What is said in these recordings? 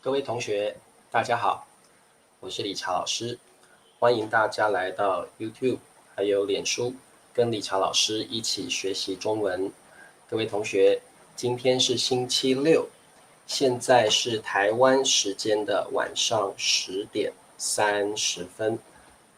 各位同学，大家好，我是理查老师，欢迎大家来到 YouTube 还有脸书，跟理查老师一起学习中文。各位同学，今天是星期六，现在是台湾时间的晚上10:30，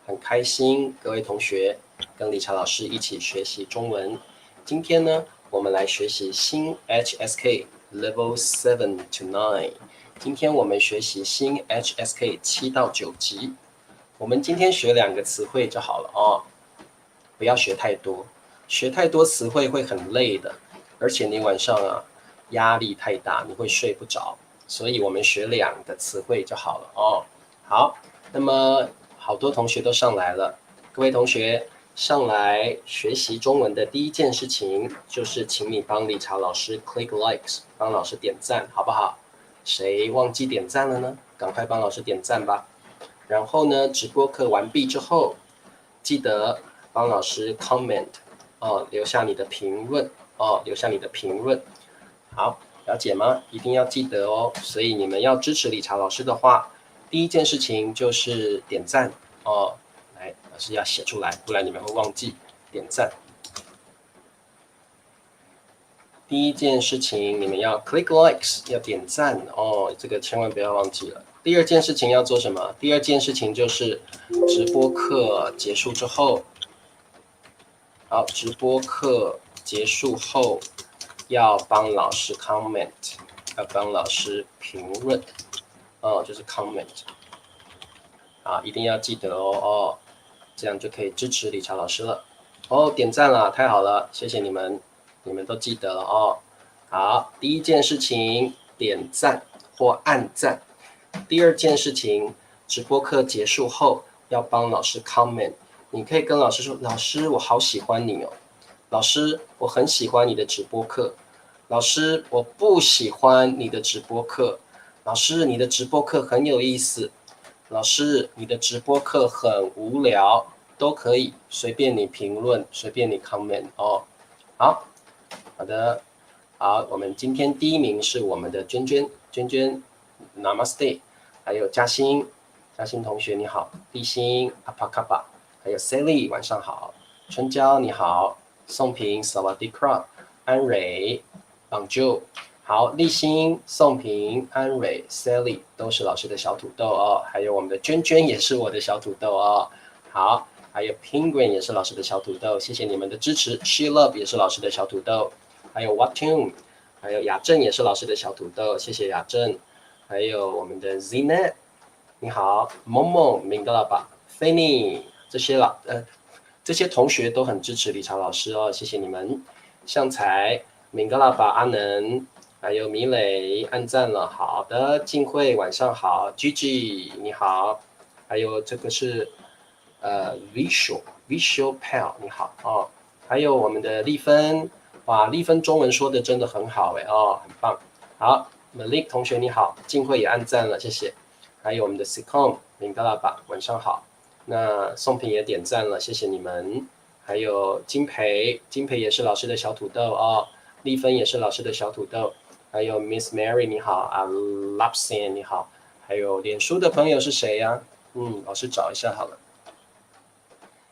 很开心各位同学跟理查老师一起学习中文。今天呢，我们来学习新 HSK Level 7 to 9。今天我们学习新 HSK 7到9级，我们今天学2个词汇就好了哦，不要学太多，学太多词汇会很累的，而且你晚上压力太大，你会睡不着，所以我们学2个词汇就好了哦。好，那么好多同学都上来了，各位同学上来学习中文的第一件事情就是请你帮理查老师 click likes， 帮老师点赞，好不好？谁忘记点赞了呢？赶快帮老师点赞吧。然后呢，直播课完毕之后，记得帮老师 comment 哦，留下你的评论哦，留下你的评论。好，了解吗？一定要记得哦。所以你们要支持理查老师的话，第一件事情就是点赞哦。来，老师要写出来，不然你们会忘记点赞。第一件事情，你们要 click likes， 要点赞哦，这个千万不要忘记了。第二件事情要做什么？第二件事情就是直播课结束之后，好，直播课结束后要帮老师 comment， 要帮老师评论，哦，就是 comment， 一定要记得哦，这样就可以支持理查老师了。哦，点赞了，太好了，谢谢你们，你们都记得了哦。好，第一件事情点赞或按赞。第二件事情，直播课结束后要帮老师 comment， 你可以跟老师说，老师我好喜欢你哦，老师我很喜欢你的直播课，老师我不喜欢你的直播课，老师你的直播课很有意思，老师你的直播课很无聊，都可以，随便你评论，随便你 comment 哦。好的，好，我们今天第一名是我们的娟娟 Namaste， 还有嘉欣同学你好，立新阿帕卡巴，还有 Sally 晚上好，春娇你好，宋平 Sawadee 安蕊 Bonjour， 好，立新、宋平、安蕊、Sally 都是老师的小土豆哦，还有我们的娟也是我的小土豆哦，好，还有 Penguin 也是老师的小土豆，谢谢你们的支持。She Love 也是老师的小土豆，还有 What Tune， 还有雅正也是老师的小土豆，谢谢雅正。还有我们的 Znet， 你好，萌萌、明格拉巴、菲尼，这些同学都很支持理查老师哦，谢谢你们。向才、明格拉巴、阿能，还有米磊按赞了，好的，静慧晚上好，Gigi 你好，还有这个是Visual Pal 你好哦，还有我们的丽芬，哇，丽芬中文说的真的很好哎哦，很棒。好，Malik 同学你好，静慧也按赞了，谢谢。还有我们的 Sicom 明格拉巴晚上好，那宋平也点赞了，谢谢你们。还有金培也是老师的小土豆哦，丽芬也是老师的小土豆。还有 Miss Mary 你好啊 ，Lapsan 你好，还有脸书的朋友是谁呀？老师找一下好了。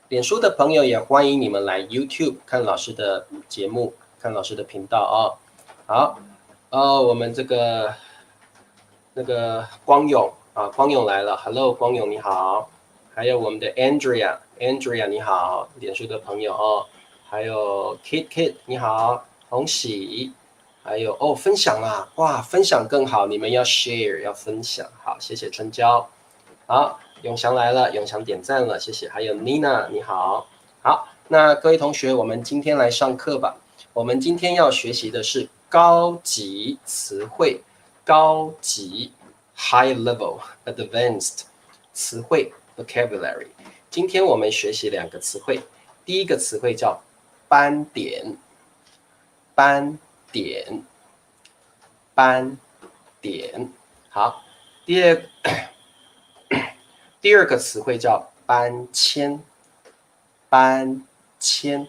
脸书的朋友也欢迎你们来 YouTube 看老师的节目，看老师的频道哦。好，我们这个那个光勇光勇来了 ，Hello 光勇你好，还有我们的 Andrea 你好，脸书的朋友哦，还有 Kit 你好，红喜，还有分享啦，哇分享更好，你们要 share 要分享，好谢谢春娇，好永祥来了，永祥点赞了，谢谢，还有 Nina 你好，好那各位同学，我们今天来上课吧，我们今天要学习的是高级词汇。高级 high level advanced 词汇 vocabulary。今天我们学习2个词汇，第一个词汇叫斑点，斑点，斑点。好，第二个词汇叫搬迁，搬迁，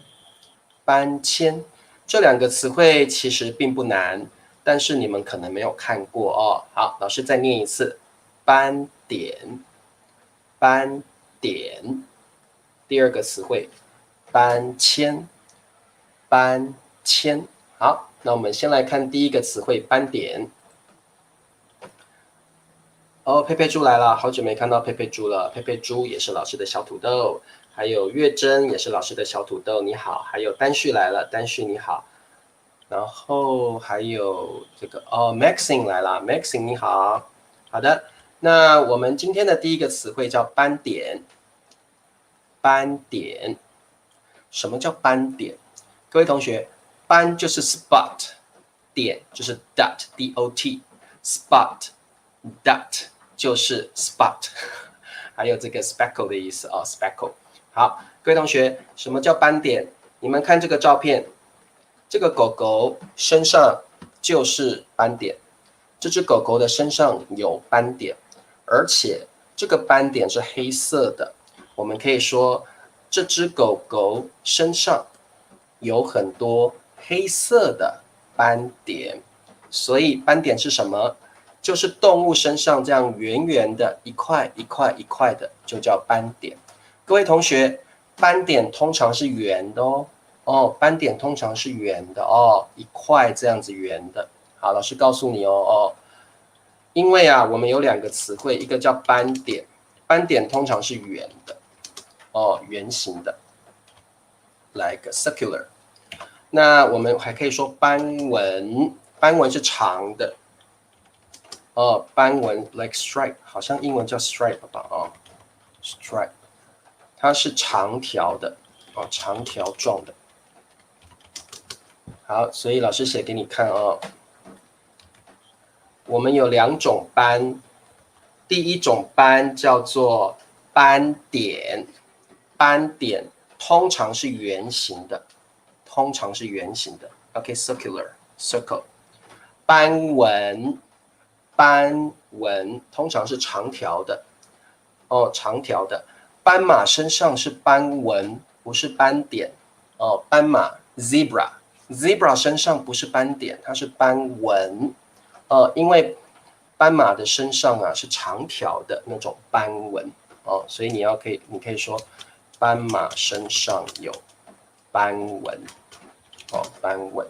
搬迁。这2个词汇其实并不难。但是你们可能没有看过哦。好，老师再念一次，斑点，斑点。第二个词汇，搬迁，搬迁。好，那我们先来看第一个词汇，斑点。哦，佩佩猪来了，好久没看到佩佩猪了。佩佩猪也是老师的小土豆，还有月珍也是老师的小土豆，你好。还有丹旭来了，丹旭你好。然后还有这个Maxine 来了，Maxine 你好。好的，那我们今天的第一个词汇叫斑点。斑点，什么叫斑点？各位同学，斑就是 spot， 点就是 dot，dot，spot，dot 就是 spot， 还有这个 speckle 的意思啊 ，speckle。好，各位同学，什么叫斑点？你们看这个照片，这个狗狗身上就是斑点，这只狗狗的身上有斑点，而且这个斑点是黑色的。我们可以说，这只狗狗身上有很多黑色的斑点，所以斑点是什么？就是动物身上这样圆圆的一块一块一块的，就叫斑点。各位同学，斑点通常是圆的哦。斑点通常是圆的哦，一块这样子圆的。好，老师告诉你哦。因为啊，我们有两个词汇，一个叫斑点，斑点通常是圆的哦，圆形的 ，like circular。那我们还可以说斑纹，斑纹是长的哦，斑纹 like stripe， 好像英文叫 stripe 吧，stripe， 它是长条的哦，长条状的。好，所以老师写给你看哦。我们有两种斑，第一种斑叫做斑点，斑点通常是圆形的，通常是圆形的 ，OK，circular circle。斑纹，斑纹通常是长条的，哦，长条的。斑马身上是斑纹，不是斑点，哦，斑马 zebra 身上不是斑点，它是斑纹。因为斑马的身上啊是长条的那种斑纹哦，所以你可以说斑马身上有斑纹哦，斑纹。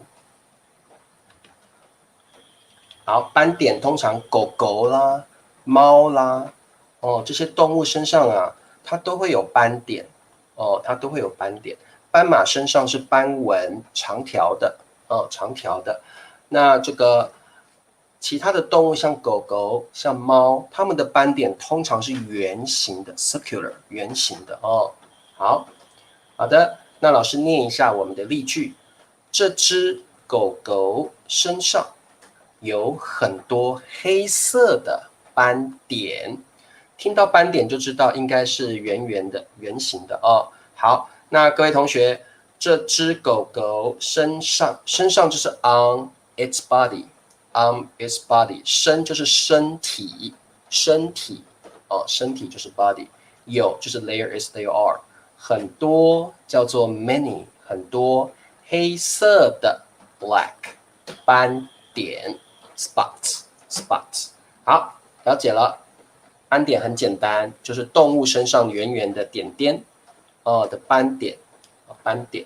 好，斑点通常狗狗啦、猫啦哦这些动物身上啊，它都会有斑点哦，它都会有斑点。斑马身上是斑纹，长条的哦，长条的。那这个其他的动物像狗狗、像猫，它们的斑点通常是圆形的 （circular）， 圆形的哦。好的，那老师念一下我们的例句：这只狗狗身上有很多黑色的斑点。听到斑点就知道应该是圆圆的、圆形的哦。好，那各位同学，这只狗狗身上就是 on its body。on its body， 身就是身体，身体哦，身体就是 body， 有就是 there is there are， 很多叫做 many， 很多黑色的 black 斑点 spots。好，了解了。斑点很简单，就是动物身上圆圆的点点的斑点，斑点。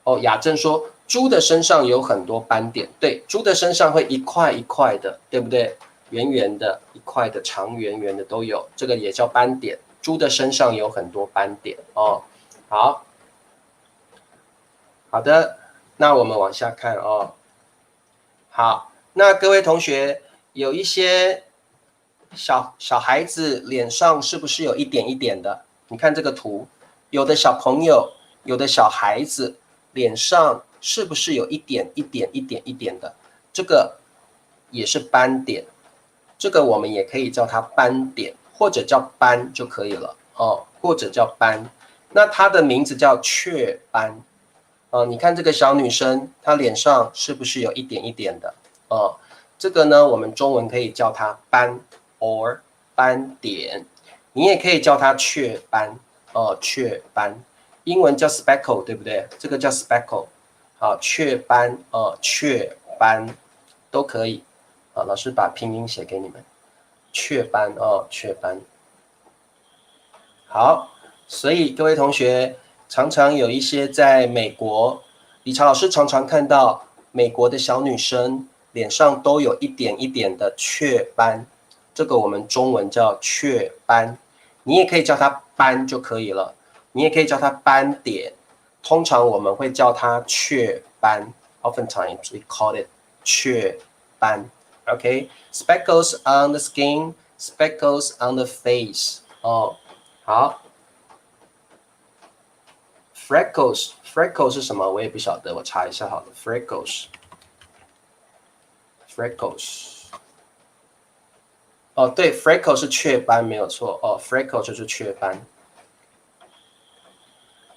哦，雅正说猪的身上有很多斑点，对，猪的身上会一块一块的，对不对？圆圆的，一块的，长圆圆的都有，这个也叫斑点。猪的身上有很多斑点哦。好的，那我们往下看哦。好，那各位同学，有一些小孩子脸上是不是有一点一点的？你看这个图，有的小朋友，有的小孩子脸上是不是有一点一点一点一点的？这个也是斑点，这个我们也可以叫它斑点，或者叫斑就可以了哦，或者叫斑。那它的名字叫雀斑。你看这个小女生，她脸上是不是有一点一点的？这个呢，我们中文可以叫它斑 or 斑点，你也可以叫它雀斑雀斑，英文叫 speckle， 对不对？这个叫 speckle， 好，雀斑雀斑都可以。啊，老师把拼音写给你们。雀斑哦，雀斑。好，所以各位同学常常有一些在美国，理查老师常常看到美国的小女生脸上都有一点一点的雀斑，这个我们中文叫雀斑，你也可以叫它斑就可以了，你也可以叫它斑点，通常我们会叫它雀斑 ，oftentimes we call it 雀斑。Okay, speckles on the skin, speckles on the face. 哦，好 ，freckles 是什么？我也不晓得，我查一下好了。freckles。哦，对 ，freckle 是雀斑，没有错。哦 ，freckle 就是雀斑。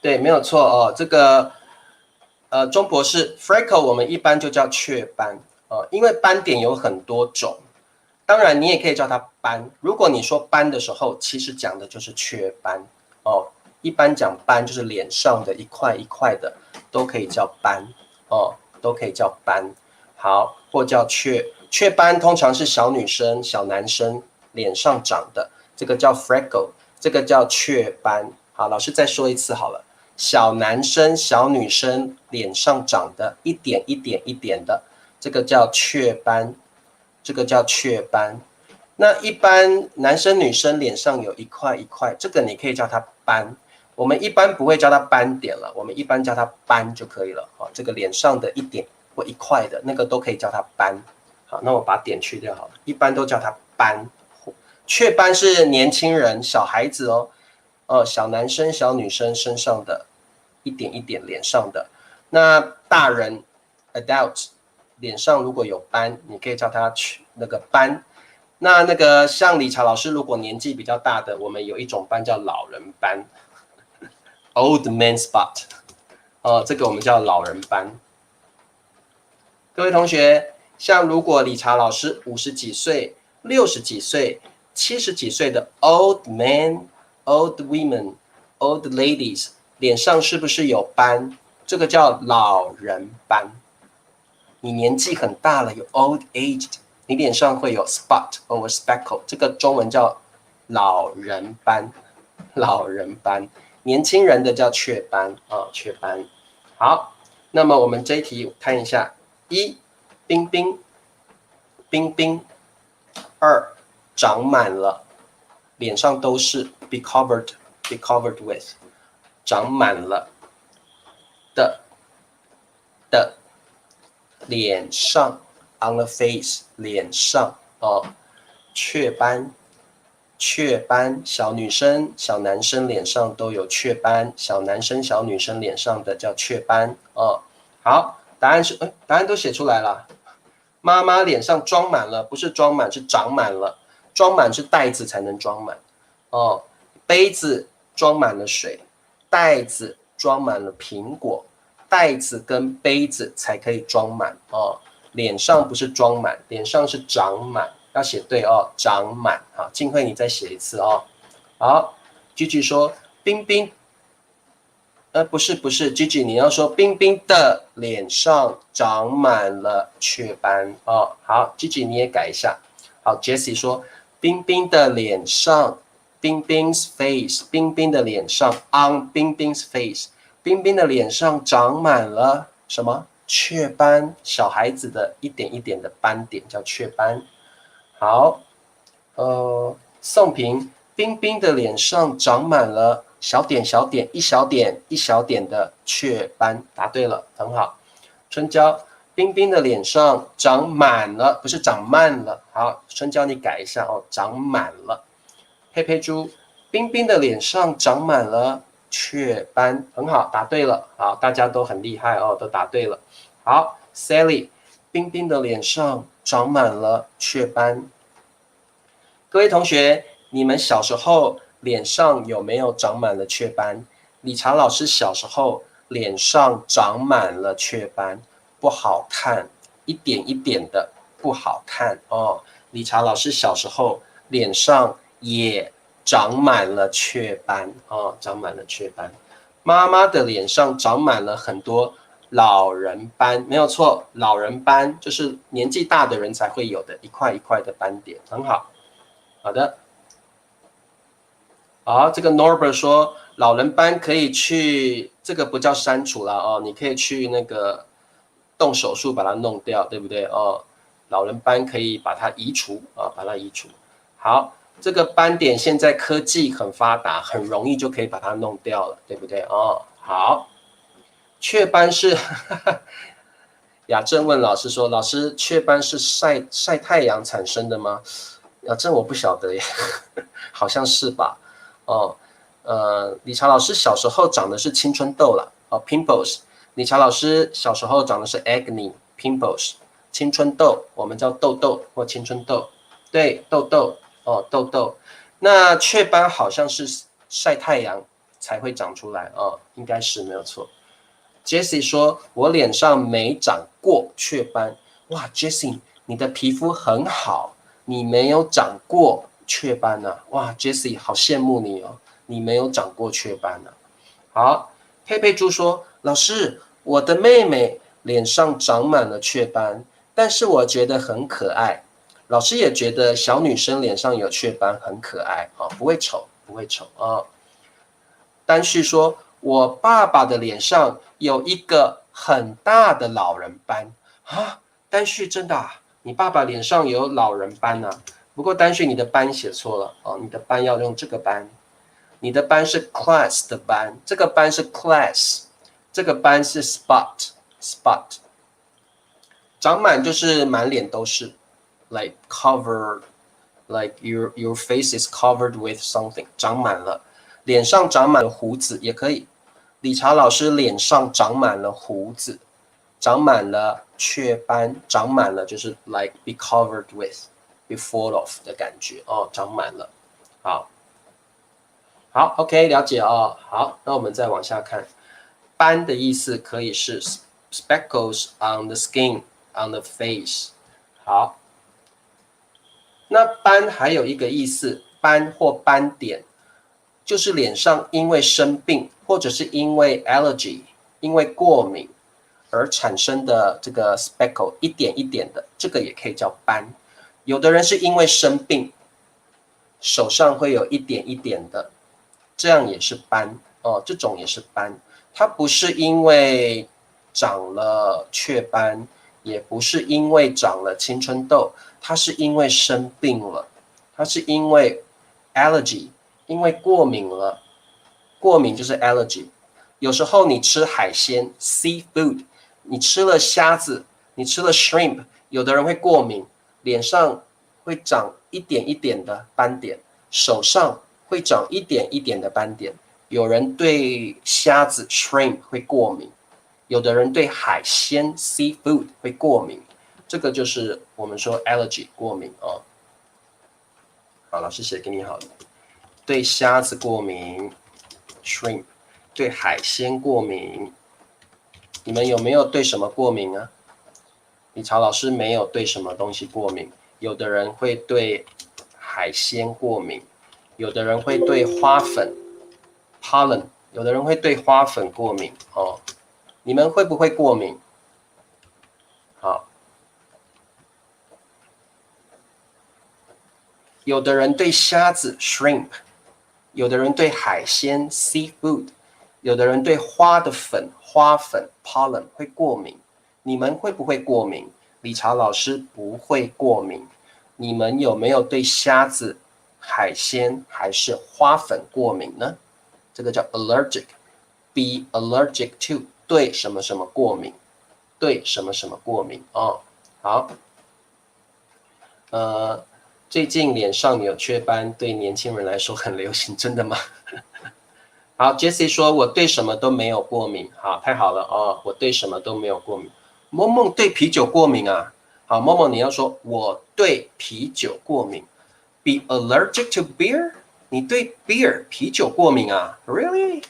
对，没有错。哦，这个钟博士 freckle 我们一般就叫雀斑。因为斑点有很多种。当然，你也可以叫它斑。如果你说斑的时候，其实讲的就是雀斑哦。一般讲斑就是脸上的一块一块的，都可以叫斑哦，都可以叫斑。好，或叫雀斑，通常是小女生、小男生脸上长的，这个叫 freckle， 这个叫雀斑。好，老师再说一次好了，小男生、小女生脸上长的一点一点一点的，这个叫雀斑。这个叫雀斑。那一般男生女生脸上有一块一块，这个你可以叫它斑。我们一般不会叫它斑点了，我们一般叫它斑就可以了。好，这个脸上的一点或一块的那个都可以叫它斑。好，那我把点去掉好了，一般都叫它斑。雀斑是年轻人、小孩子哦，小男生、小女生身上的一点一点脸上的。那大人 adult 脸上如果有斑，你可以叫它那个斑。那个像理查老师，如果年纪比较大的，我们有一种斑叫老人斑 ，old man spot。这个我们叫老人斑。各位同学，像如果理查老师50几岁、60几岁、70几岁的 old man、old women、old ladies， 脸上是不是有斑？这个叫老人斑。你年纪很大了，有 old aged， 你脸上会有 spot or speckle， 这个中文叫老人斑。老人斑，年轻人的叫雀斑雀斑。好，那么我们这一题看一下：一，冰冰，冰冰；二，长满了，脸上都是 be covered with， 长满了的脸上 on the face 脸上雀斑，小女生、小男生脸上都有雀斑，小男生、小女生脸上的叫雀斑好，答案都写出来了。妈妈脸上装满了，不是装满，是长满了。装满是袋子才能装满杯子装满了水，袋子装满了苹果。袋子跟杯子才可以装满脸上不是装满，脸上是长满，要写对长满。好，静慧你再写一次好，Gigi 说冰冰，不是 Gigi 你要说冰冰的脸上长满了雀斑好 Gigi 你也改一下。好 Jessie 说冰冰的脸上，冰冰 's face， 冰冰的脸上 on 冰冰 's face。冰冰的脸上长满了什么？雀斑，小孩子的一点一点的斑点叫雀斑。好，宋平，冰冰的脸上长满了小点小点，一小点一小点的雀斑，答对了，很好。春娇，冰冰的脸上长满了，不是长慢了。好，春娇你改一下长满了。佩佩猪，冰冰的脸上长满了雀斑，很好，答对了。好，大家都很厉害都答对了。好 ，Sally， 冰冰的脸上长满了雀斑。各位同学，你们小时候脸上有没有长满了雀斑？理查老师小时候脸上长满了雀斑，不好看，一点一点的不好看理查老师小时候脸上也长满了雀斑长满了雀斑。妈妈的脸上长满了很多老人斑，没有错，老人斑就是年纪大的人才会有的一块一块的斑点，很好。好的，好，这个 Norbert 说老人斑可以去，这个不叫删除了哦，你可以去那个动手术把它弄掉，对不对哦？老人斑可以把它移除啊，把它移除。好，这个斑点现在科技很发达，很容易就可以把它弄掉了，对不对哦？好，雀斑是雅正问老师说：“老师，雀斑是晒太阳产生的吗？”雅正我不晓得耶，好像是吧？哦，理查老师小时候长的是青春痘了，哦，pimples。理查老师小时候长的是 acne pimples，青春痘，我们叫痘痘或青春痘。对，痘痘，哦，痘痘。那雀斑好像是晒太阳才会长出来，哦，应该是没有错。Jessie 说：“我脸上没长过雀斑。”哇，Jessie，你的皮肤很好，你没有长过雀斑啊！哇，Jessie，好羡慕你哦，你没有长过雀斑啊。好，佩佩猪说：“老师，我的妹妹脸上长满了雀斑，但是我觉得很可爱。老师也觉得小女生脸上有雀斑很可爱啊，不会丑，不会丑啊。”丹旭说：“我爸爸的脸上有一个很大的老人斑啊。”丹旭真的啊？你爸爸脸上有老人斑啊？不过丹旭你的斑写错了哦，你的斑要用这个斑，你的斑是 class 的斑，这个斑是 class， 这个斑是 spot。长满就是满脸都是 ，like covered，like your face is covered with something， 长满了。脸上长满了胡子也可以，理查老师脸上长满了胡子，长满了雀斑，长满了就是 like be covered with，be full of 的感觉哦，长满了。好，好 ，OK， 了解哦。好，那我们再往下看，斑的意思可以是 speckles on the skin，on the face。好，那斑还有一个意思，斑或斑点。就是脸上因为生病，或者是因为 allergy， 因为过敏而产生的这个 speckle， 一点一点的，这个也可以叫斑。有的人是因为生病，手上会有一点一点的，这样也是斑哦，这种也是斑。它不是因为长了雀斑，也不是因为长了青春痘，它是因为生病了，它是因为 allergy。因为过敏了，过敏就是 allergy。有时候你吃海鲜 seafood， 你吃了虾子，你吃了 shrimp， 有的人会过敏，脸上会长一点一点的斑点，手上会长一点一点的斑点。有人对虾子 shrimp 会过敏，有的人对海鲜 seafood 会过敏，这个就是我们说 allergy 过敏哦。好，老师写给你好了。对虾子过敏 ，shrimp； 对海鲜过敏，你们有没有对什么过敏啊？理查老师没有对什么东西过敏，有的人会对海鲜过敏，有的人会对花粉 pollen， 有的人会对花粉过敏哦。你们会不会过敏？好，有的人对虾子 shrimp。有的人对海鲜 seafood， 有的人对花的粉花粉 pollen 会过敏，你们会不会过敏？理查老师不会过敏。你们有没有对虾子、海鲜还是花粉过敏呢？这个叫 allergic，be allergic to， 对什么什么过敏，对什么什么过敏哦。好，最近脸上有雀斑，对年轻人来说很流行，真的吗？好 ，Jessie 说我对什么都没有过敏，好，太好了哦，我对什么都没有过敏。梦梦对啤酒过敏啊，好，梦梦你要说我对啤酒过敏 ，be allergic to beer， 你对 beer 啤酒过敏啊 ？Really？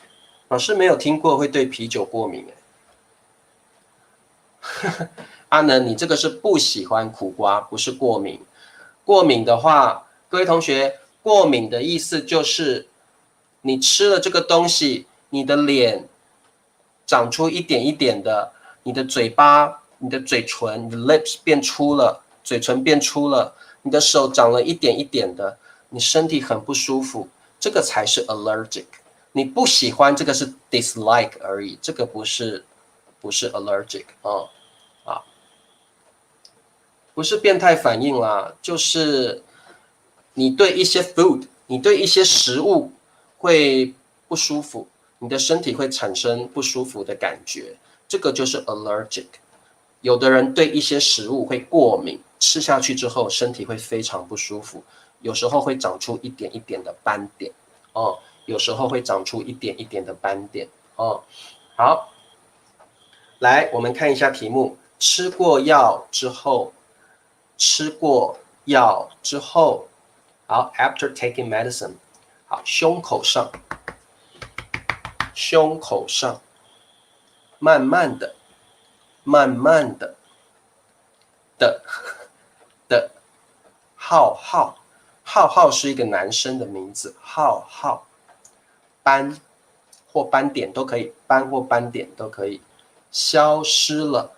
老师没有听过会对啤酒过敏哎。阿能，你这个是不喜欢苦瓜，不是过敏。过敏的话，各位同学，过敏的意思就是你吃了这个东西，你的脸长出一点一点的你的嘴巴、你的嘴唇、你的 lips 变粗了，嘴唇变粗了，你的手长了一点一点的，你身体很不舒服，这个才是 allergic。你不喜欢这个是 dislike 而已，这个不是 allergic 啊，不是变态反应啦，就是你对一些 food， 你对一些食物会不舒服，你的身体会产生不舒服的感觉，这个就是 allergic。有的人对一些食物会过敏，吃下去之后身体会非常不舒服，有时候会长出一点一点的斑点哦，有时候会长出一点一点的斑点哦。好，来我们看一下题目，吃过药之后，吃过药之后，好 ，after taking medicine， 好，胸口上，胸口上，慢慢的，慢慢的的，浩浩，浩浩是一个男生的名字，浩浩，斑或斑点都可以，斑或斑点都可以，消失了，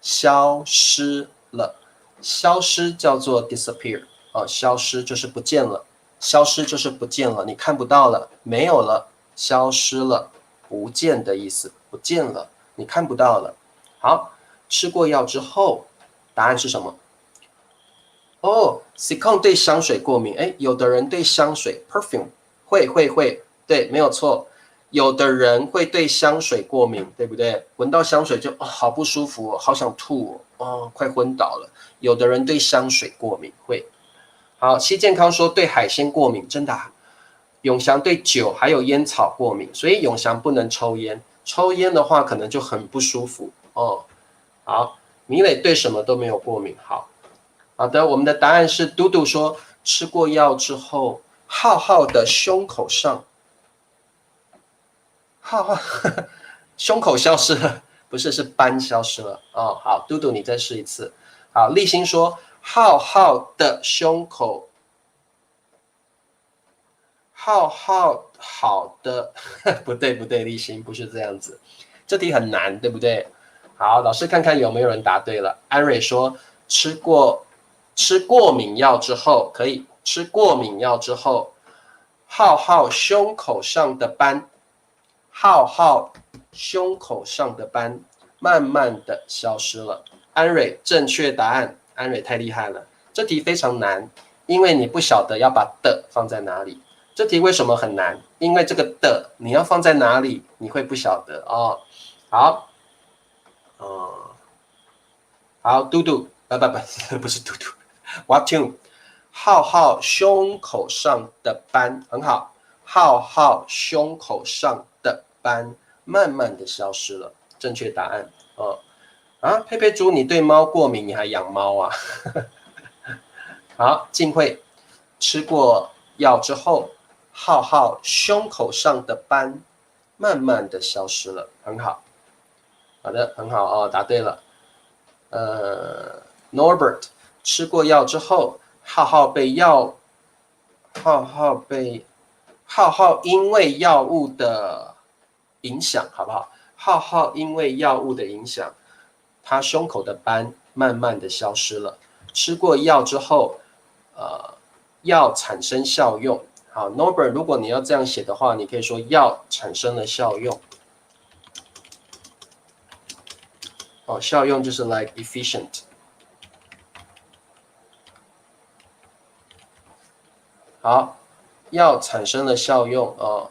消失了，消失叫做 disappear 啊，消失就是不见了，消失就是不见了，你看不到了，没有了，消失了，不见的意思，不见了，你看不到了。好，吃过药之后，答案是什么？哦 s i k o n 对香水过敏，哎，有的人对香水 perfume 会，对，没有错。有的人会对香水过敏，对不对？闻到香水就好不舒服哦，好想吐哦，快昏倒了。有的人对香水过敏会。好，西健康说对海鲜过敏，真的啊。永祥对酒还有烟草过敏，所以永祥不能抽烟，抽烟的话可能就很不舒服哦。好，米磊对什么都没有过敏，好的，我们的答案是嘟嘟说吃过药之后，浩浩的胸口上，浩浩胸口消失了，不是，是斑消失了哦。好，嘟嘟你再试一次。好，立新说浩浩的胸口，浩浩好的，不对，立新不是这样子，这题很难，对不对？好，老师看看有没有人答对了。安蕊说吃过敏药之后，可以吃过敏药之后，浩浩胸口上的斑，浩浩胸口上的斑慢慢的消失了。安蕊正确答案，安蕊太厉害了。这题非常难，因为你不晓得要把的放在哪里。这题为什么很难？因为这个的你要放在哪里，你会不晓得哦。好，好，嘟嘟，不是嘟嘟 ，What to？浩浩胸口上的斑很好，浩浩胸口上的斑慢慢的消失了，正确答案哦。佩佩猪，你对猫过敏，你还养猫啊？好，静慧，吃过药之后，浩浩胸口上的斑慢慢的消失了，很好。好的，很好哦，答对了。Norbert 吃过药之后，浩浩因为药物的影响，好不好？浩浩因为药物的影响，他胸口的斑慢慢的消失了。吃过药之后，药产生效用。好 ，Norbert， 如果你要这样写的话，你可以说药产生了效用。哦，效用就是 like efficient。好，药产生了效用哦。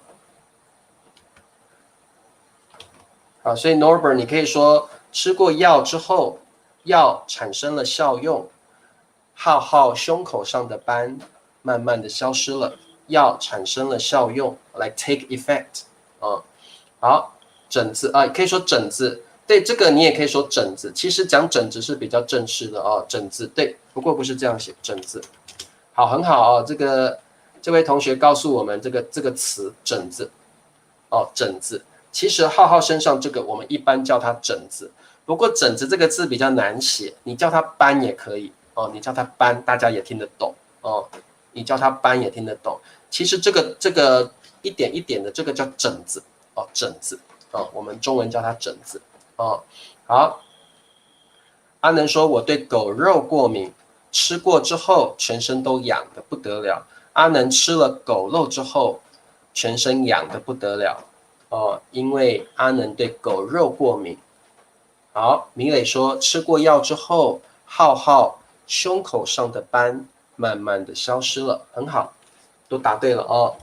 好，所以 Norbert 你可以说吃过药之后，药产生了效用，浩浩胸口上的斑慢慢的消失了，药产生了效用 ，like take effect。好，疹子可以说疹子。对，这个你也可以说疹子。其实讲疹子是比较正式的哦，疹子对，不过不是这样写疹子。好，很好哦，这位同学告诉我们这个词疹子哦，疹子。其实浩浩身上这个我们一般叫它疹子，不过疹子这个字比较难写，你叫它斑也可以哦，你叫它斑大家也听得懂哦，你叫它斑也听得懂。其实这个一点一点的这个叫疹子哦，疹子哦，我们中文叫它疹子。哦。好，阿能说我对狗肉过敏，吃过之后全身都痒得不得了。阿能吃了狗肉之后，全身痒得不得了哦，因为阿能对狗肉过敏。好，米磊说吃过药之后，浩浩胸口上的斑慢慢的消失了，很好，都答对了哦。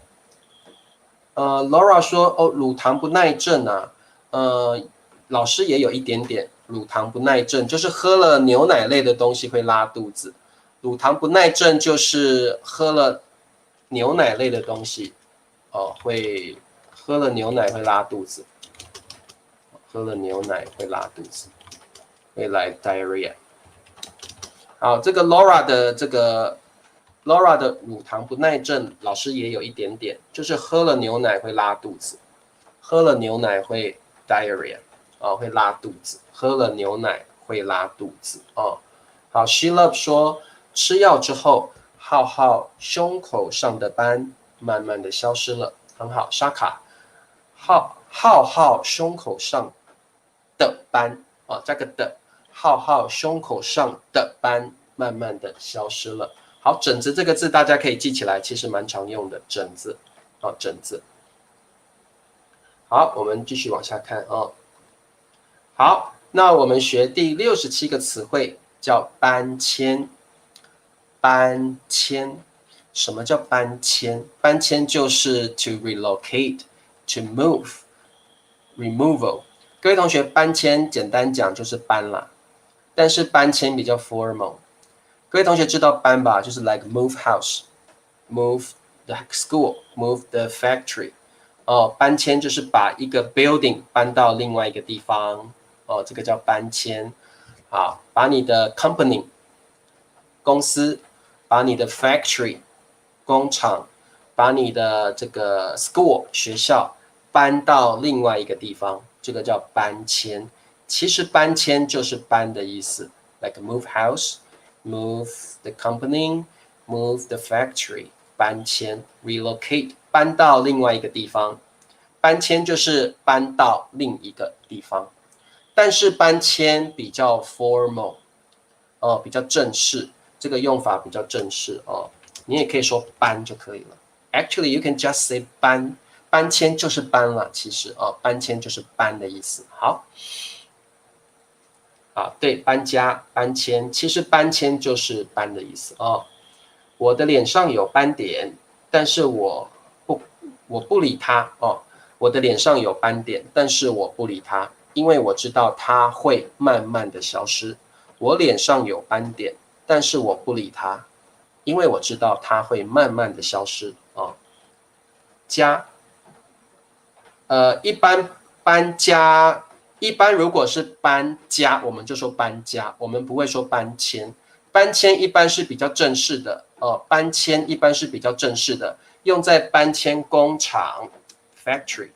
Laura 说哦，乳糖不耐症啊，老师也有一点点乳糖不耐症，就是喝了牛奶类的东西会拉肚子。乳糖不耐症就是喝了牛奶类的东西，哦，喝了牛奶会拉肚子，喝了牛奶会拉肚子，会来 diarrhea。好，这个 Laura 的乳糖不耐症，老师也有一点点，就是喝了牛奶会拉肚子，喝了牛奶会 diarrhea， 会拉肚子，喝了牛奶会拉肚子哦。好 ，She Love 说吃药之后，浩浩胸口上的斑慢慢的消失了，很好。沙卡，浩浩胸口上的斑加个的，浩浩胸口上的斑慢慢的消失了。好，疹子这个字大家可以记起来，其实蛮常用的，疹子疹子。好，我们继续往下看哦。好，那我们学第67个词汇，叫搬迁。搬迁，什么叫搬迁？搬迁就是 to relocate, to move, removal。各位同学，搬迁简单讲就是搬啦，但是搬迁比较 formal。各位同学知道搬吧？就是 like move house, move the school, move the factory。搬迁就是把一个 building 搬到另外一个地方，这个叫搬迁。好，把你的 company 公司，把你的 factory 工厂，把你的这个 school 学校搬到另外一个地方，这个叫搬迁。其实搬迁就是搬的意思 ，like move house, move the company, move the factory。搬迁 relocate 搬到另外一个地方，搬迁就是搬到另一个地方。但是搬迁比较 formal，比较正式，这个用法比较正式哦。你也可以说搬就可以了。Actually, you can just say 搬，搬迁就是搬了，其实搬迁就是搬的意思。好，对，搬家、搬迁，其实搬迁就是搬的意思哦。我的脸上有斑点，但是我不理它哦。我的脸上有斑点，但是我不理它，因为我知道它会慢慢的消失。我脸上有斑点，但是我不理它，因为我知道它会慢慢的消失哦。家，一般搬家，一般如果是搬家，我们就说搬家，我们不会说搬迁。搬迁一般是比较正式的搬迁一般是比较正式的，用在搬迁工厂 factory，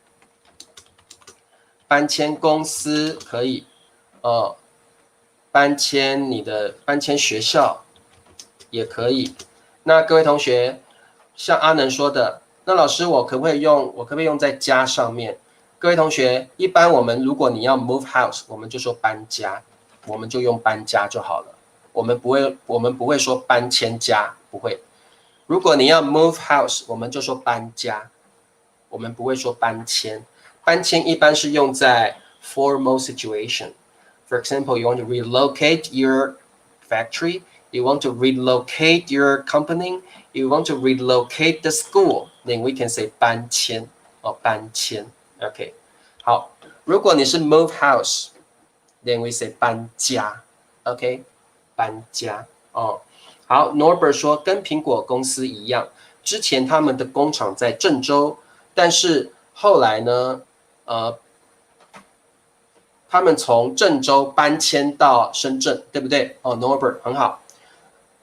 搬迁公司可以搬迁学校也可以。那各位同学，像阿能说的，那老师我可不可以用在家上面？各位同学，一般我们如果你要 move house， 我们就说搬家，我们就用搬家就好了。我们不会说搬迁家，不会。如果你要 move house， 我们就说搬家，我们不会说搬迁。搬迁一般是用在 formal situation。For example, you want to relocate your factory, you want to relocate your company, you want to relocate the school, then we can say 搬迁搬迁 OK 好，如果你是 move house, then we say 搬家 OK 搬家好 Norbert 说跟苹果公司一样，之前他们的工厂在郑州，但是后来呢他们从郑州搬迁到深圳，对不对Norbert 很好，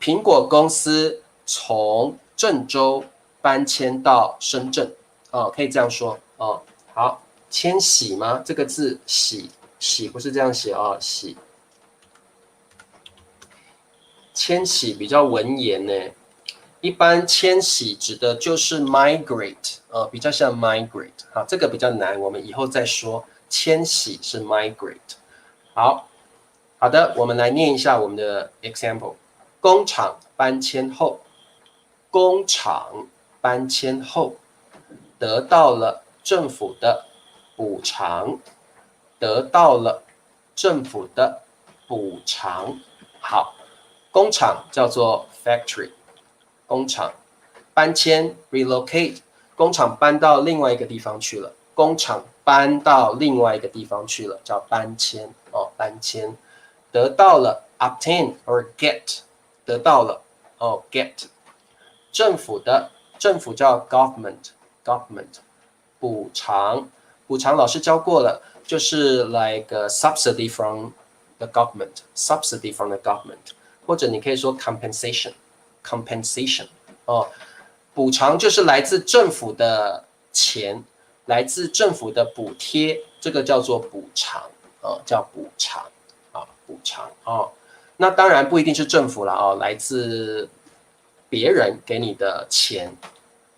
苹果公司从郑州搬迁到深圳可以这样说好，迁徙吗？这个字徙不是这样写徙，迁徙比较文言呢。一般迁徙指的就是 migrate 比较像 migrate 这个比较难，我们以后再说。迁徙是 migrate 好的，我们来念一下我们的 example。工厂搬迁后，工厂搬迁后得到了政府的补偿，得到了政府的补偿。好，工厂叫做 factory， 工厂搬迁 relocate， 工厂搬到另外一个地方去了，工厂搬到另外一个地方去了，叫搬迁哦，搬迁。得到了 obtain or get， 得到了哦 get， 政府的政府叫 government， 补偿补偿老师教过了，就是 like a subsidy from the government， from the government， 或者你可以说 compensation 哦，补偿就是来自政府的钱，来自政府的补贴，这个叫做补偿叫补偿。补偿哦，那当然不一定是政府了哦，来自别人给你的钱，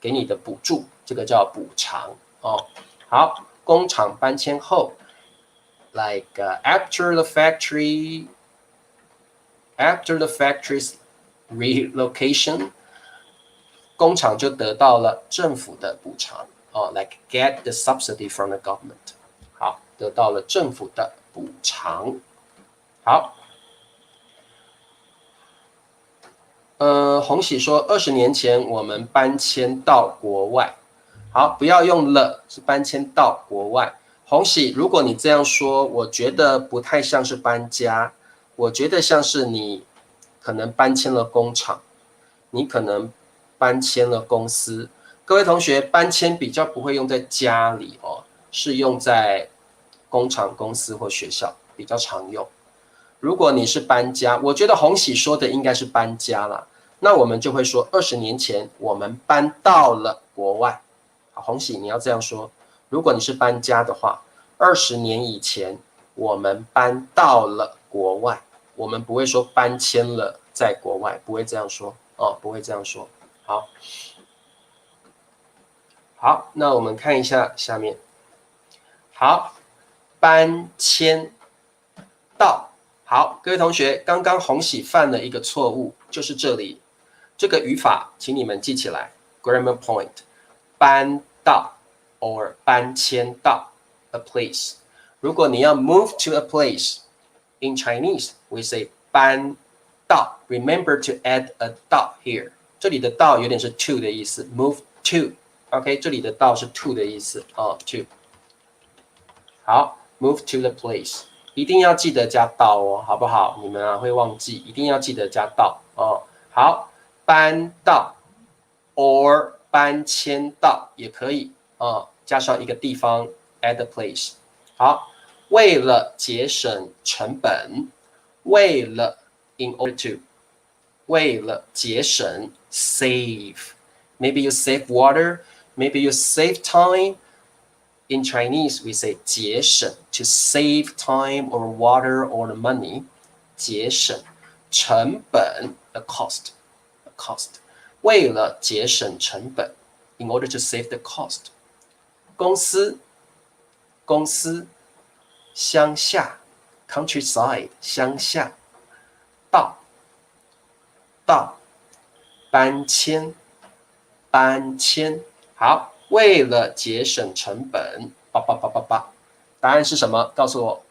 给你的补助，这个叫补偿哦。好，工厂搬迁后 ，like after the factory's relocation， 工厂就得到了政府的补偿哦 ，like get the subsidy from the government。好，得到了政府的补偿。好，洪喜说，20年前我们搬迁到国外。好，不要用了，是搬迁到国外。洪喜，如果你这样说，我觉得不太像是搬家，我觉得像是你可能搬迁了工厂，你可能搬迁了公司。各位同学，搬迁比较不会用在家里哦，是用在工厂、公司或学校比较常用。如果你是搬家，我觉得洪喜说的应该是搬家啦，那我们就会说20年前我们搬到了国外。好，洪喜你要这样说。如果你是搬家的话，20年以前我们搬到了国外，我们不会说搬迁了在国外，不会这样说哦，不会这样说。好，那我们看一下下面。好，搬迁到。好，各位同学，刚刚洪喜犯了一个错误，就是这里这个语法，请你们记起来 ，grammar point， 搬到 or 搬迁到 a place。如果你要 move to a place in Chinese, we say 搬到。Remember to add a dot here。这里的到有点是 to 的意思 ，move to。OK， 这里的到是 to 的意思哦 ，to。好 ，move to the place。一定要记得加到哦，好不好？你们会忘记，一定要记得加到哦。好，搬到 or 搬迁到也可以加上一个地方 at the place。好，为了节省成本，为了 in order to， 为了节省 save。Maybe you save water, maybe you save time。In Chinese, we say 节省 to save time or water or the money。节省成本 the cost。为了节省成本 in order to save the cost。公司乡下 countryside 乡下。到搬迁。好。为了节省成本，答案是什么？告诉我。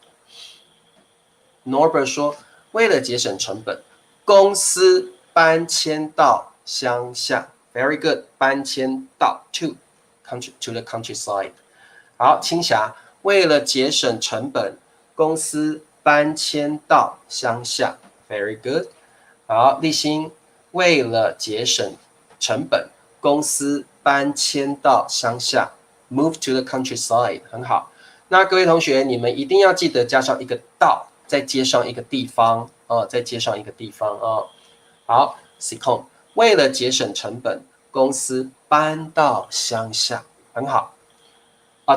Norbert 说，为了节省成本，公司搬迁到乡下。Very good， 搬迁到 to the countryside。好，青霞，为了节省成本，公司搬迁到乡下。Very good。好，立新，为了节省成本，公司搬迁到乡下 ，move to the countryside， 很好。那各位同学，你们一定要记得加上一个到，再接上一个地方再接上一个地方好 s i c o n 为了节省成本，公司搬到乡下，很好。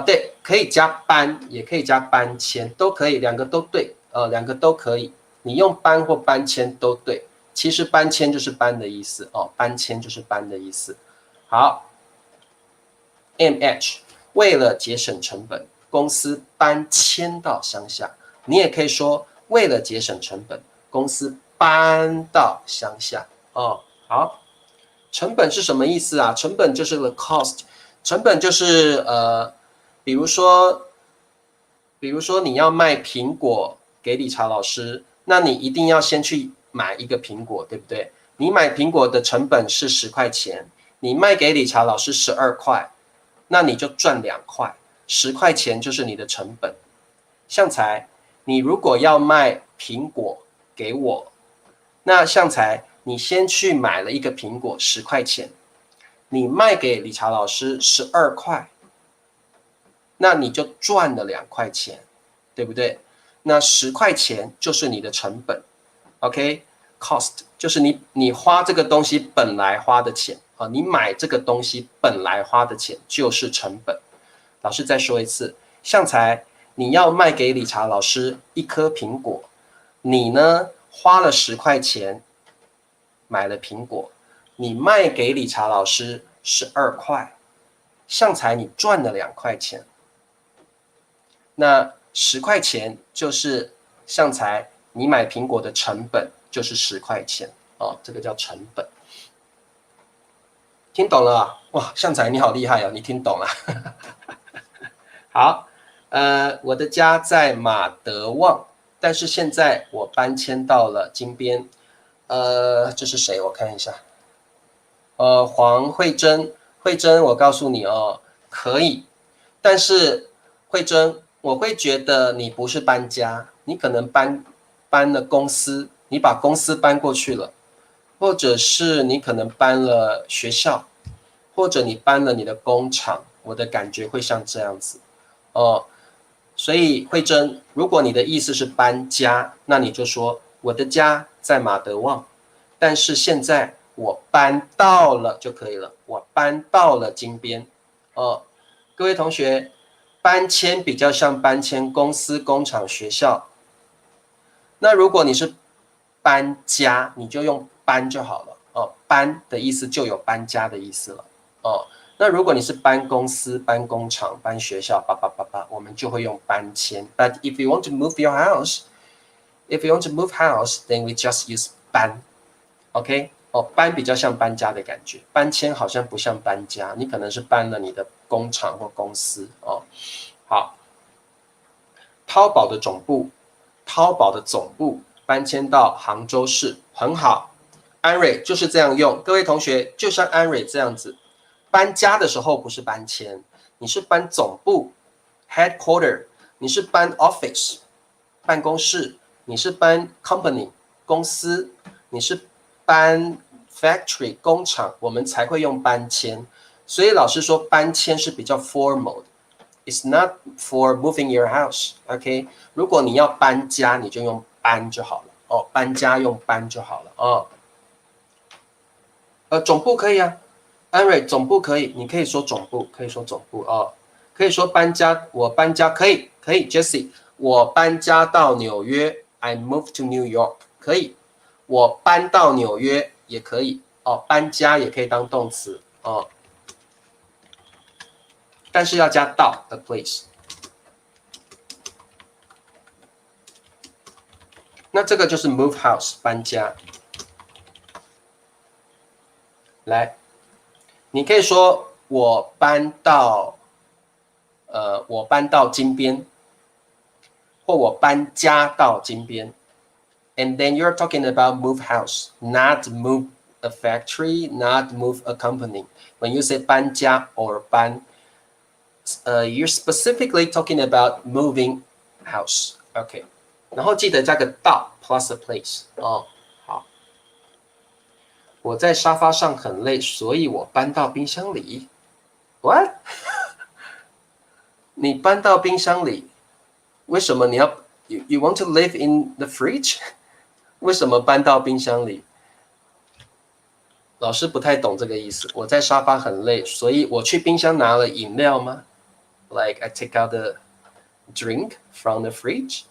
对，可以加搬，也可以加搬迁，都可以，两个都对两个都可以。你用搬或搬迁都对。其实搬迁就是搬的意思搬迁就是搬的意思。好 ，MH 为了节省成本，公司搬迁到乡下。你也可以说为了节省成本，公司搬到乡下。哦，好，成本是什么意思啊？成本就是 the cost， 成本就是比如说你要卖苹果给理查老师，那你一定要先去买一个苹果，对不对？你买苹果的成本是10块钱，你卖给理查老师12块，那你就赚2块，10块钱就是你的成本。向才，你如果要卖苹果给我，那向才，你先去买了一个苹果10块钱，你卖给理查老师12块，那你就赚了2块钱，对不对？那10块钱就是你的成本 ，OK？Cost 就是你花这个东西本来花的钱啊，你买这个东西本来花的钱就是成本。老师再说一次，向才，你要卖给理查老师一颗苹果，你呢花了10块钱买了苹果，你卖给理查老师12块，向才你赚了2块钱。那10块钱就是向才你买苹果的成本，就是10块钱哦，这个叫成本。听懂了啊？哇，向才你好厉害哦，你听懂了。好，我的家在马德旺，但是现在我搬迁到了金边。这是谁？我看一下。黄慧珍，慧珍，我告诉你哦，可以，但是慧珍，我会觉得你不是搬家，你可能搬了公司，你把公司搬过去了，或者是你可能搬了学校，或者你搬了你的工厂，我的感觉会像这样子哦。所以慧珍，如果你的意思是搬家，那你就说我的家在马德旺，但是现在我搬到了就可以了，我搬到了金边。哦，各位同学，搬迁比较像搬迁公司、工厂、学校。那如果你是搬家，你就用搬就好了。哦，搬的意思就有搬家的意思了。哦，那如果你是搬公司、搬工厂、搬学校，我们就会用搬迁。But if you want to move your house, then we just use 搬。OK？ 哦，搬比较像搬家的感觉，搬迁好像不像搬家，你可能是搬了你的工厂或公司哦。好，淘宝的总部搬迁到杭州市，很好。安蕊就是这样用，各位同学就像安蕊这样子，搬家的时候不是搬迁，你是搬总部 headquarter， 你是搬 office 办公室，你是搬 company 公司，你是搬 factory 工厂，我们才会用搬迁。所以老师说搬迁是比较 formal 的。It's not for moving your house, OK？ 如果你要搬家，你就用搬就好了哦，搬家用搬就好了哦。总部可以啊，安蕊总部可以，你可以说总部，可以说总部哦，可以说搬家，我搬家可以，Jessie， 我搬家到纽约 ，I moved to New York， 可以，我搬到纽约也可以哦，搬家也可以当动词哦。但是要加到 a place。那这个就是 move house 搬家。来，你可以说我搬到金边，或我搬家到金边。And then you're talking about move house, not move a factory, not move a company. When you say 搬家 or 搬you're specifically talking about moving house. OK， 然后记得加个到 plus a place 哦。好，我在沙发上很累，所以我搬到冰箱里。What？ 你搬到冰箱里？为什么你要 you want to live in the fridge？ 为什么搬到冰箱里？老师不太懂这个意思。我在沙发很累，所以我去冰箱拿了饮料吗？Like I take out the drink from the fridge，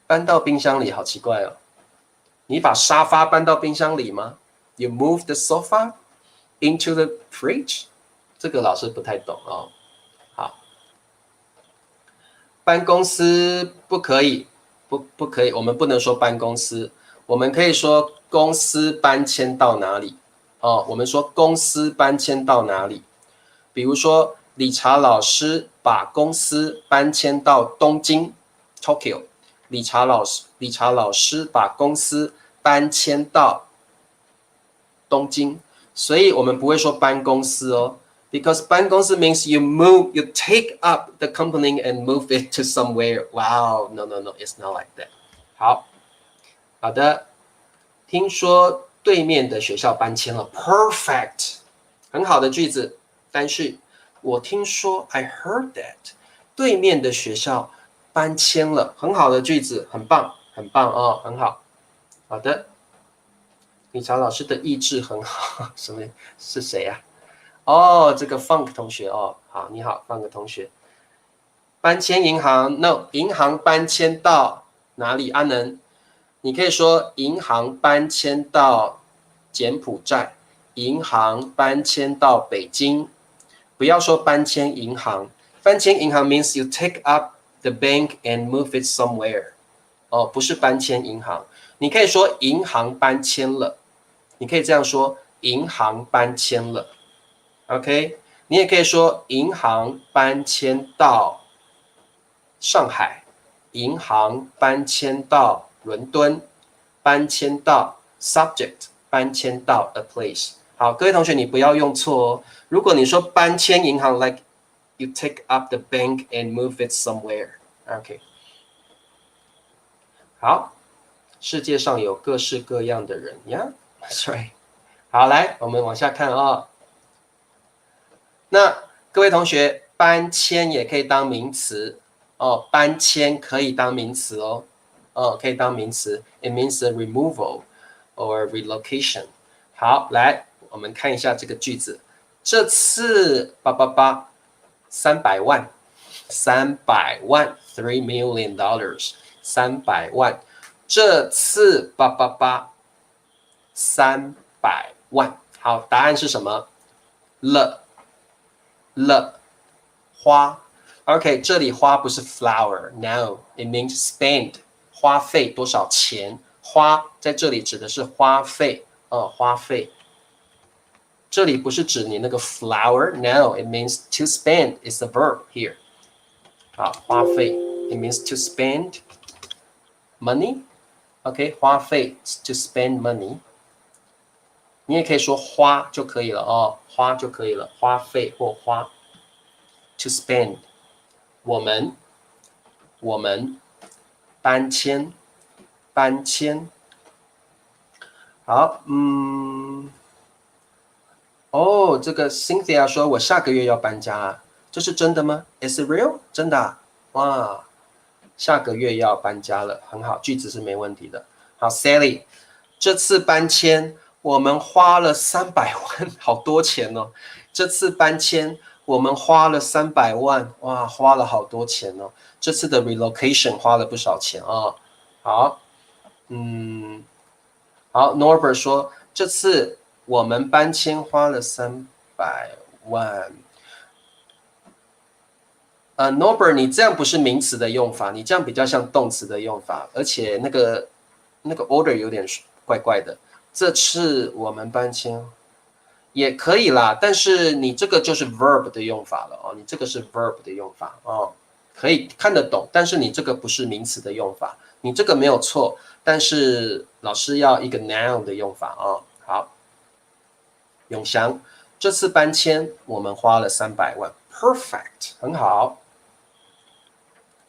搬到冰箱里，好奇怪哦。你把沙发搬到冰箱里吗？ You move the sofa into the fridge？ 这个老师不太懂哦。好，搬公司不可以，不可以，我们不能说搬公司，我们可以说公司搬迁到哪里哦。我们说公司搬迁到哪里，比如说理查老师把公司搬迁到东京 Tokyo，理查老师把公司搬迁到东京，所以我们不会说搬公司哦。Because 搬公司 means you take up the company and move it to somewhere. Wow, no, it's not like that. 好的，听说对面的学校搬迁了 ，perfect， 很好的句子，单序。我听说 I heard that 对面的学校搬迁了，很好的句子，很棒，很棒哦，很好。好的，理查老师的意志很好，什么是谁呀？哦，这个 Funk 同学哦，好，你好，Funk 同学。搬迁银行 ，No， 银行搬迁到哪里？阿能，你可以说银行搬迁到柬埔寨，银行搬迁到北京，不要说搬迁银行。搬迁银行 means you take up the bank and move it somewhere。哦，不是搬迁银行。你可以说银行搬迁了，你可以这样说，银行搬迁了。OK， 你也可以说银行搬迁到上海，银行搬迁到伦敦，搬迁到 subject， 搬迁到 a place。好，各位同学，你不要用错哦。如果你说搬迁银行 ，like you take up the bank and move it somewhere。OK， 好，世界上有各式各样的人呀。That's right。好，来，我们往下看哦。那各位同学，搬迁也可以当名词哦，搬迁可以当名词哦，可以当名词 ，it means a removal or relocation。好，来，我们看一下这个句子，这次300万，300万 $3 million， 300万，这次300万，好，答案是什么？花 ，OK， 这里花不是 flower，no，it means spend， 花费多少钱？花在这里指的是花费，花费。这里不是指你那个 flower，no，it means to spend，it's a verb here。好，花费 ，it means to spend money，OK， 花费 to spend money。你也可以说花就可以了哦，花就可以了，花费或花。To spend， 我们搬迁，好，哦，这个 Cynthia 说我下个月要搬家啊，这是真的吗 ？Is it real？ 真的啊，哇，下个月要搬家了，很好，句子是没问题的。好 ，Sally， 这次搬迁我们花了300万，好多钱哦。这次搬迁我们花了300万，哇，花了好多钱哦。这次的 relocation 花了不少钱啊。好，好 ，Norbert 说这次我们搬迁花了300万。Norbert， 你这样不是名词的用法，你这样比较像动词的用法，而且那个 order 有点怪怪的。这次我们搬迁也可以啦，但是你这个就是 verb 的用法了哦，你这个是 verb 的用法哦，可以看得懂，但是你这个不是名词的用法，你这个没有错，但是老师要一个 noun 的用法哦。好，永祥，这次搬迁我们花了300万 ，perfect， 很好。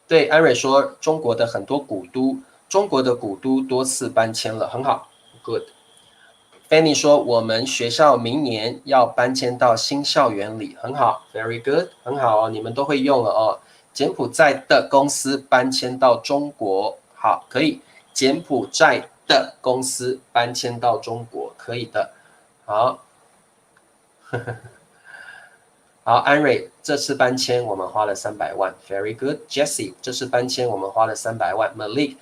对，安蕊说中国的很多古都，中国的古都多次搬迁了，很好 ，good。Fanny 说我们学校明年要搬迁到新校园里，很好 ，very good， 很好哦，你们都会用了哦。柬埔寨的公司搬迁到中国，好，可以。柬埔寨的公司搬迁到中国，可以的。好，好，安蕊，这次搬迁我们花了300万 ，very good。Jessie， 这次搬迁我们花了300万。Malik，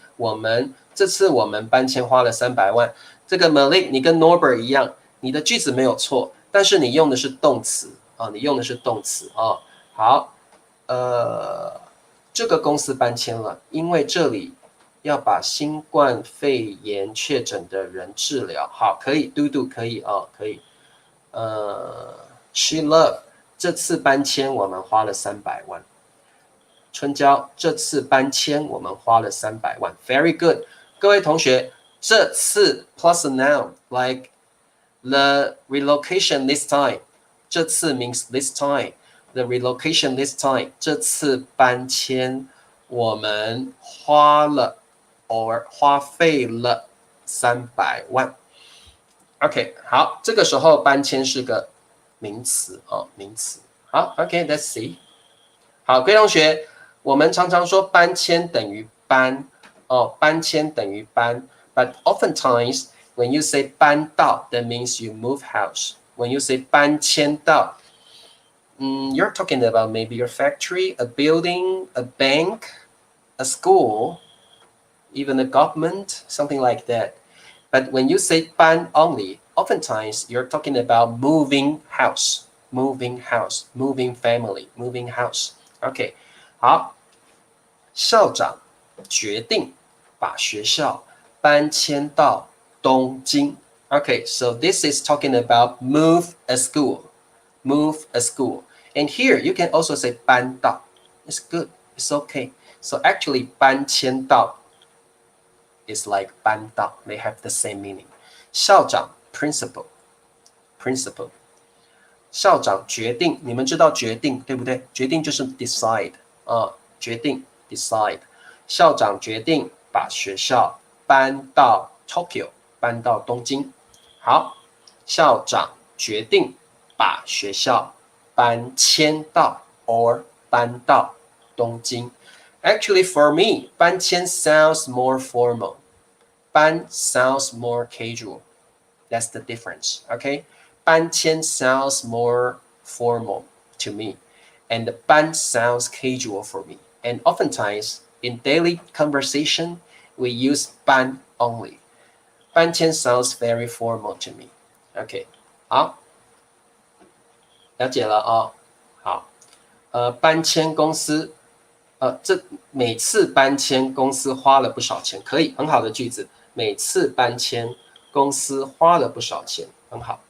这次我们搬迁花了300万。这个 Malik， 你跟 Norbert 一样，你的句子没有错，但是你用的是动词啊，你用的是动词啊。好，这个公司搬迁了，因为这里要把新冠肺炎确诊的人治疗。好，可以，嘟嘟可以哦，可以。She Love 这次搬迁我们花了300万。春娇这次搬迁我们花了300万。Very good， 各位同学，这次 plus a noun like the relocation this time， 这次 means this time， the relocation this time， 这次搬迁我们花费了300万。OK， 好，这个时候搬迁是个名词哦，名词。好 ，OK，Let's see。好，各位同学，我们常常说搬迁等于搬哦，搬迁等于搬 ，but oftentimes when you say 搬到 that means you move house. When you say 搬迁到you're talking about maybe your factory, a building, a bank, a school, even a government, something like that. But when you say 搬 only, oftentimes you're talking about moving house, moving house, moving family, moving house. OK， 好，校长决定把学校搬迁到东京。OK, so this is talking about move a school, move a school. And here you can also say 搬到. It's good, it's okay. So actually 搬迁到 is like 搬到, they have the same meaning. 校长 principal, principal. 校长决定，你们知道决定对不对？决定就是 decide 决定 decide。校长决定把学校搬到 Tokyo， 搬到东京。好，校长决定把学校搬迁到 or 搬到东京。Actually, for me, 搬迁 sounds more formal. 搬 sounds more casual. That's the difference. Okay. 搬迁 sounds more formal to me, and 搬 sounds casual for me. And oftentimes, in daily conversation, we use 搬 only. 搬迁 sounds very formal to me. OK， 好，了解了哦。好，搬迁公司，这每次搬迁公司花了不少钱，可以，很好的句子。每次搬迁公司花了不少钱，很好。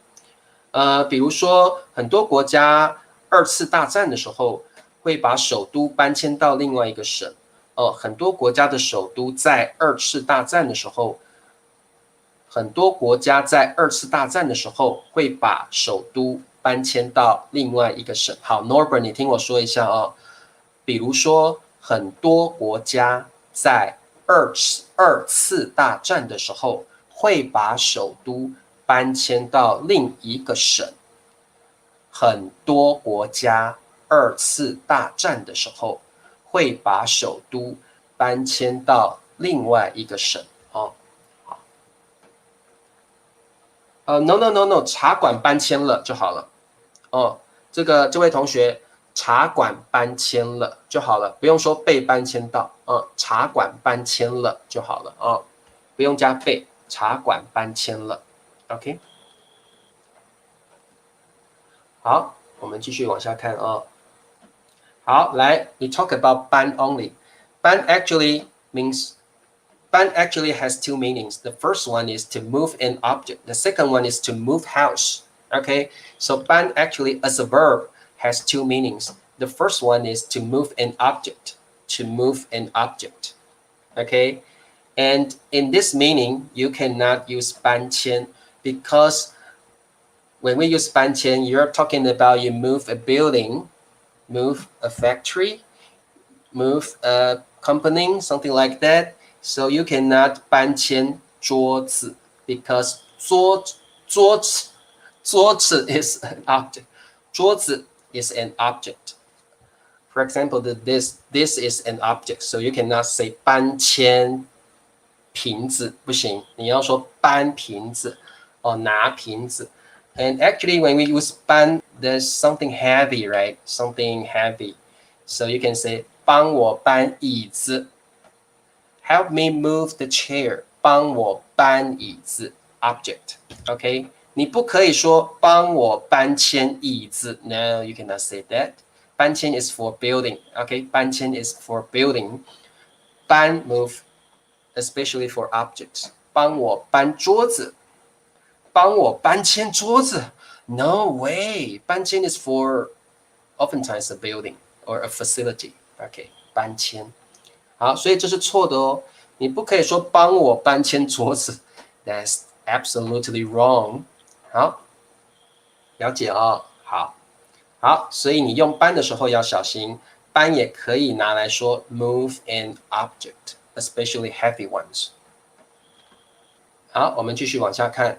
比如说很多国家2次大战的时候会把首都搬迁到另外一个省。很多国家的首都在2次大战的时候，很多国家在2次大战的时候会把首都搬迁到另外一个省。好 ，Norbert， 你听我说一下哦。比如说很多国家在二次大战的时候会把首都搬迁到另一个省。很多国家2次大战的时候会把首都搬迁到另外一个省。好 ，no， 茶馆搬迁了就好了。这位同学，茶馆搬迁了就好了，不用说被搬迁到。茶馆搬迁了就好了。不用加被，茶馆搬迁了。OK。好，我们继续往下看啊。好，来 ，we talk about 搬 only. 搬 actually has two meanings. The first one is to move an object. The second one is to move house. Okay, so 搬 actually as a verb has two meanings. The first one is to move an object. To move an object. Okay, and in this meaning, you cannot use 搬迁 because when we use 搬迁, you're talking about you move a building, move a factory, move a company, something like that. So you cannot 搬迁桌子 because 桌子 is an object. 桌子 is an object. For example, this is an object. So you cannot say 搬迁瓶子不行，你要说搬瓶子拿瓶子。And actually, when we use 搬, there's something heavy, right? Something heavy. So you can say 帮我搬椅子 Help me move the chair. 帮我搬椅子 Object. Okay? 你不可以说帮我搬迁椅子 No, you cannot say that. 搬迁 is for building. Okay? 搬迁 is for building. 搬 move. especially for objects. 帮我搬桌子，帮我搬迁桌子。No way. 搬迁 is for oftentimes a building or a facility. OK， 搬迁。好，所以这是错的哦。你不可以说帮我搬迁桌子 ，That's absolutely wrong。好，了解哦。好，所以你用搬的时候要小心，搬也可以拿来说 move an object, especially heavy ones。好，我们继续往下看。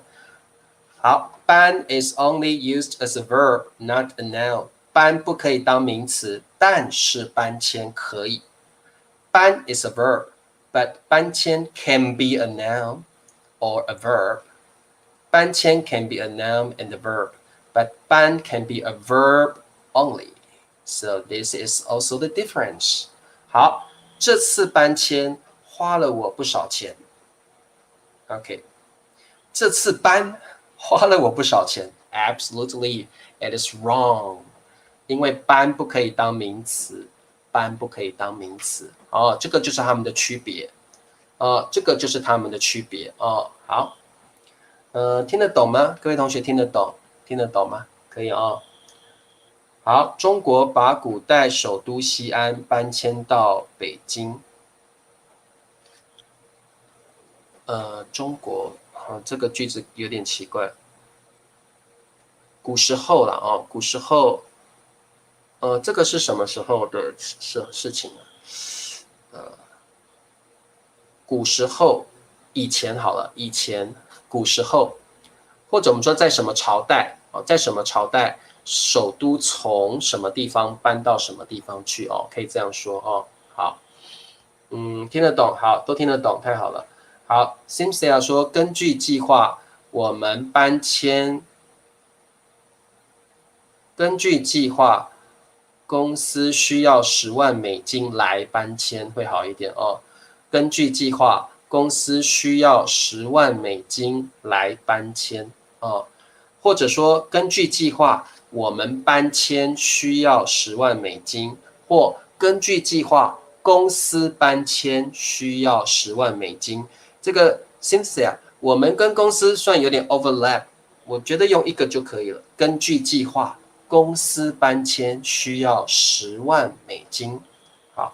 好，搬 is only used as a verb, not a noun。搬不可以当名词，但是搬迁可以。搬 is a verb, but 搬迁 can be a noun or a verb. 搬迁 can be a noun and a verb, but 搬 can be a verb only. So this is also the difference. 好，这次搬迁花了我不少钱。OK， 这次搬花了我不少钱。Absolutely, it is wrong. 因为搬不可以当名词，搬不可以当名词。哦，这个就是他们的区别。这个就是他们的区别。好，听得懂吗？各位同学听得懂？听得懂吗？可以哦。好，中国把古代首都西安搬迁到北京。中国，这个句子有点奇怪。古时候了哦，古时候，这个是什么时候的事情啊？古时候，以前好了，以前古时候，或者我们说在什么朝代哦，在什么朝代，首都从什么地方搬到什么地方去哦，可以这样说哦。好，听得懂，好，都听得懂，太好了。好 ，Cynthia 说，根据计划，我们搬迁。根据计划，公司需要10万美金来搬迁，会好一点哦。根据计划，公司需要10万美金来搬迁哦，或者说根据计划，我们搬迁需要10万美金，或根据计划，公司搬迁需要10万美金。这个 Cynthia， 我们跟公司算有点 overlap， 我觉得用一个就可以了。根据计划，公司搬迁需要10万美金。好，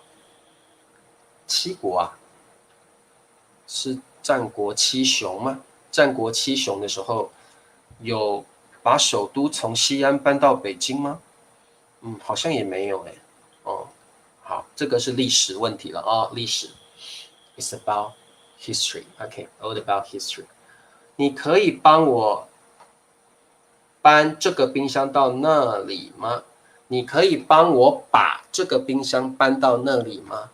七国啊，是战国七雄吗？战国七雄的时候，有把首都从西安搬到北京吗？好像也没有哎。好，这个是历史问题了哦，历史 ，It's about history. OK, all about history. 你可以帮我搬这个冰箱到那里吗？你可以帮我把这个冰箱搬到那里吗？